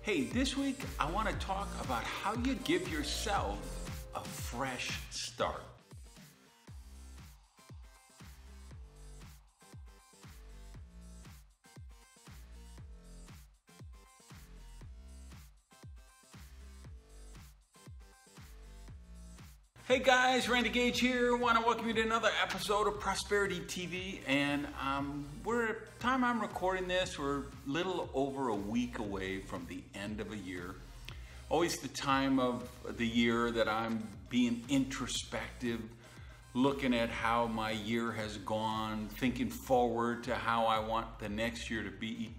Hey, this week I want to talk about how you give yourself a fresh start. Hey guys, Randy Gage here. I want to welcome you to another episode of Prosperity TV. And time I'm recording this, we're a little over a week away from the end of a year. Always the time of the year that I'm being introspective, looking at how my year has gone, thinking forward to how I want the next year to be.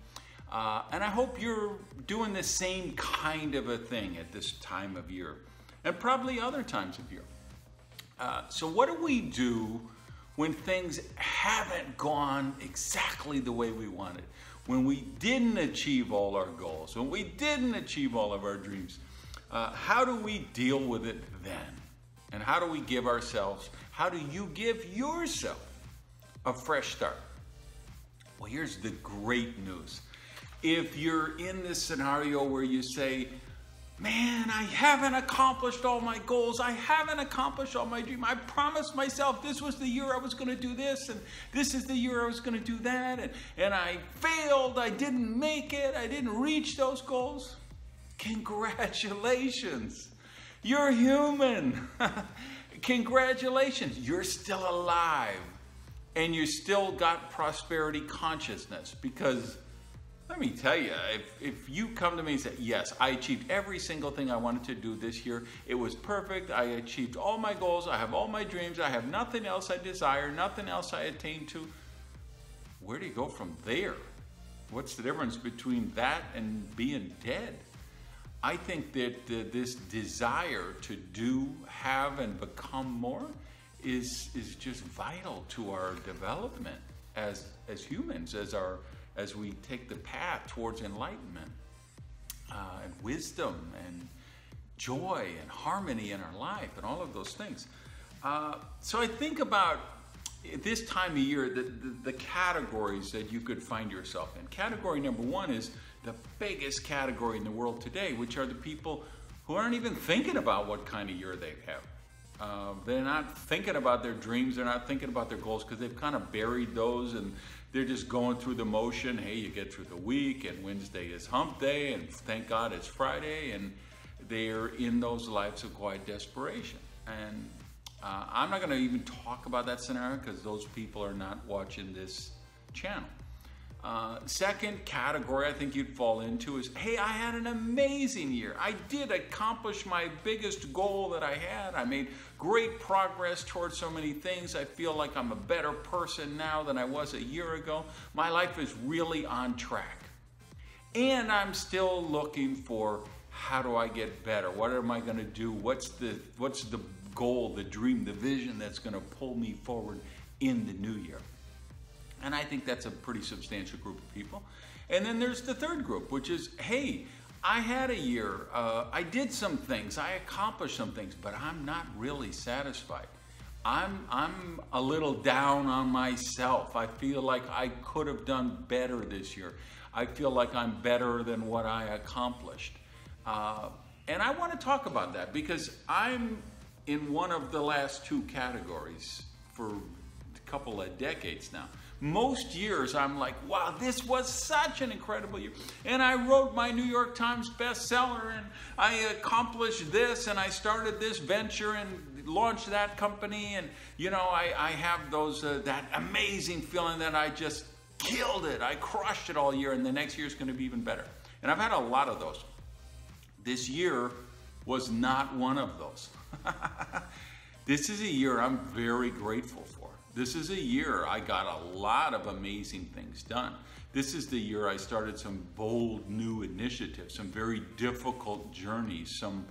And I hope you're doing the same kind of a thing at this time of year, and probably other times of year. So what do we do when things haven't gone exactly the way we wanted? When we didn't achieve all our goals, when we didn't achieve all of our dreams, how do we deal with it then? And how do we give ourselves, how do you give yourself a fresh start? Well, here's the great news. If you're in this scenario where you say, man, I haven't accomplished all my goals. I haven't accomplished all my dreams. I promised myself this was the year I was going to do this, and this is the year I was going to do that, and I failed. I didn't make it. I didn't reach those goals. Congratulations. You're human. Congratulations. You're still alive, and you still got prosperity consciousness, because let me tell you, if you come to me and say, yes, I achieved every single thing I wanted to do this year. It was perfect. I achieved all my goals. I have all my dreams. I have nothing else I desire, nothing else I attain to. Where do you go from there? What's the difference between that and being dead? I think that this desire to do, have, and become more is just vital to our development as humans, as we take the path towards enlightenment and wisdom and joy and harmony in our life and all of those things. So I think about this time of year, the categories that you could find yourself in. Category number one is the biggest category in the world today, which are the people who aren't even thinking about what kind of year they have. They're not thinking about their dreams. They're not thinking about their goals because they've kind of buried those, and they're just going through the motion. Hey, you get through the week, and Wednesday is hump day, and thank God it's Friday, and they're in those lives of quiet desperation. And I'm not going to even talk about that scenario because those people are not watching this channel. Second category I think you'd fall into is, hey, I had an amazing year. I did accomplish my biggest goal that I had. I made great progress towards so many things. I feel like I'm a better person now than I was a year ago. My life is really on track. And I'm still looking for, how do I get better? What am I going to do? What's the goal, the dream, the vision that's going to pull me forward in the new year? And I think that's a pretty substantial group of people. And then there's the third group, which is, hey, I had a year, I did some things, I accomplished some things, but I'm not really satisfied. I'm a little down on myself. I feel like I could have done better this year. I feel like I'm better than what I accomplished. And I want to talk about that because I'm in one of the last two categories for a couple of decades now. Most years I'm like, wow, this was such an incredible year. And I wrote my New York Times bestseller, and I accomplished this, and I started this venture and launched that company. And, you know, I have those, that amazing feeling that I just killed it. I crushed it all year, and the next year is going to be even better. And I've had a lot of those. This year was not one of those. This is a year I'm very grateful for. This is a year I got a lot of amazing things done. This is the year I started some bold new initiatives, some very difficult journeys, some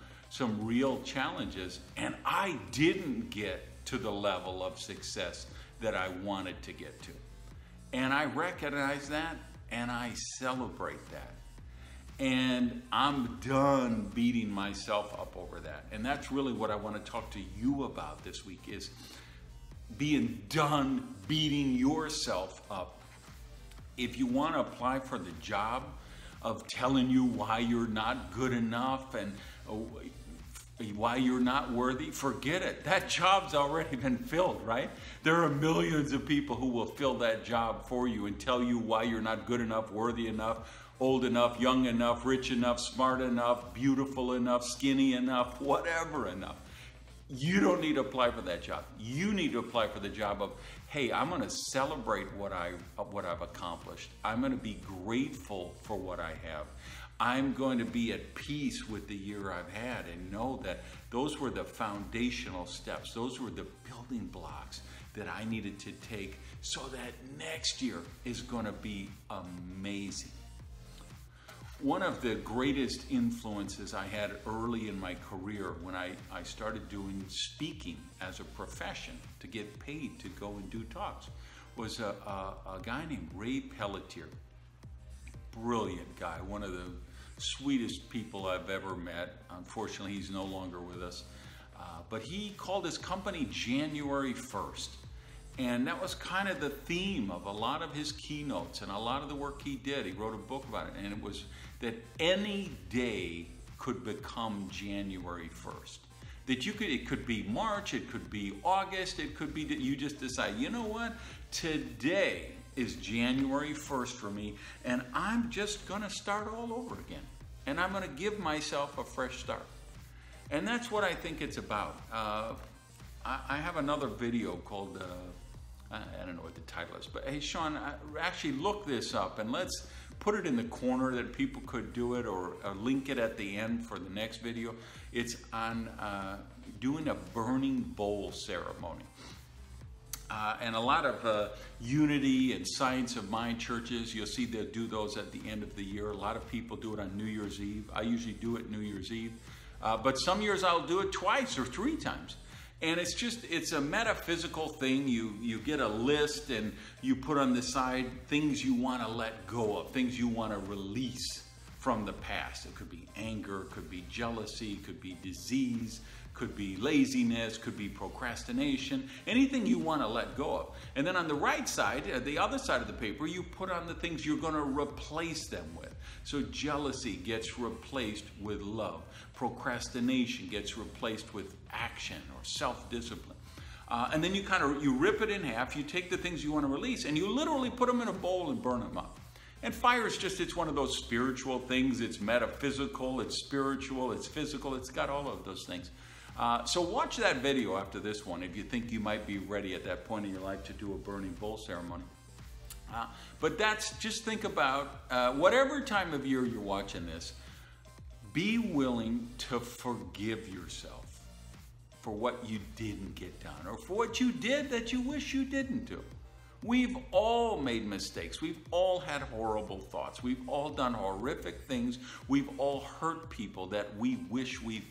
real challenges, and I didn't get to the level of success that I wanted to get to. And I recognize that, and I celebrate that. And I'm done beating myself up over that. And that's really what I want to talk to you about this week, is being done beating yourself up. If you want to apply for the job of telling you why you're not good enough and why you're not worthy, forget it. That job's already been filled, right? There are millions of people who will fill that job for you and tell you why you're not good enough, worthy enough, old enough, young enough, rich enough, smart enough, beautiful enough, skinny enough, whatever enough. You don't need to apply for that job. You need to apply for the job of, hey, I'm going to celebrate what I've accomplished. I'm going to be grateful for what I have. I'm going to be at peace with the year I've had and know that those were the foundational steps. Those were the building blocks that I needed to take so that next year is going to be amazing. One of the greatest influences I had early in my career when I started doing speaking as a profession to get paid to go and do talks was a guy named Ray Pelletier. Brilliant guy, one of the sweetest people I've ever met. Unfortunately, he's no longer with us. But he called his company January 1st. And that was kind of the theme of a lot of his keynotes and a lot of the work he did. He wrote a book about it. And it was that any day could become January 1st. That you could, it could be March, it could be August, it could be that you just decide, you know what, today is January 1st for me, and I'm just going to start all over again. And I'm going to give myself a fresh start. And that's what I think it's about. I have another video called, I don't know what the title is, but hey, Sean, actually look this up and let's put it in the corner that people could do it, or link it at the end for the next video. It's on doing a burning bowl ceremony. And a lot of unity and science of mind churches, you'll see they'll do those at the end of the year. A lot of people do it on New Year's Eve. I usually do it New Year's Eve. But some years I'll do it twice or 3 times. And it's a metaphysical thing. You get a list and you put on the side things you want to let go of, things you want to release from the past. It could be anger, it could be jealousy, it could be disease, could be laziness, could be procrastination, anything you want to let go of. And then on the right side, the other side of the paper, you put on the things you're going to replace them with. So jealousy gets replaced with love. Procrastination gets replaced with action or self-discipline. And then you rip it in half, you take the things you want to release, and you literally put them in a bowl and burn them up. And fire is it's one of those spiritual things. It's metaphysical, it's spiritual, it's physical, it's got all of those things. So watch that video after this one if you think you might be ready at that point in your life to do a burning bowl ceremony. But just think about whatever time of year you're watching this, be willing to forgive yourself for what you didn't get done or for what you did that you wish you didn't do. We've all made mistakes. We've all had horrible thoughts. We've all done horrific things. We've all hurt people that we wish we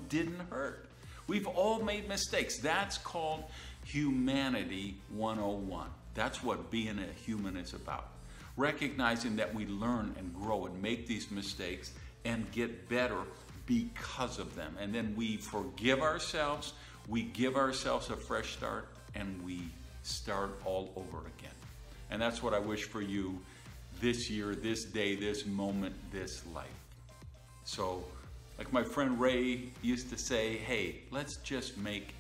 didn't hurt. We've all made mistakes. That's called humanity 101. That's what being a human is about. Recognizing that we learn and grow and make these mistakes and get better because of them. And then we forgive ourselves, we give ourselves a fresh start, and we start all over again. And that's what I wish for you this year, this day, this moment, this life. So, like my friend Ray used to say, hey, let's just make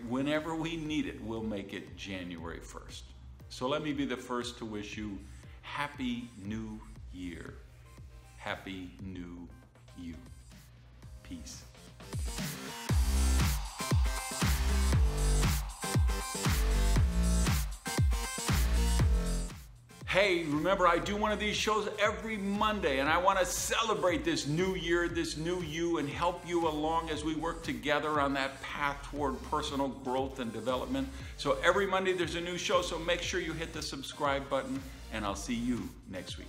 whenever we need it, we'll make it January 1st. So let me be the first to wish you Happy New Year. Happy New You. Peace. Hey, remember I do one of these shows every Monday, and I want to celebrate this new year, this new you, and help you along as we work together on that path toward personal growth and development. So every Monday there's a new show, so make sure you hit the subscribe button, and I'll see you next week.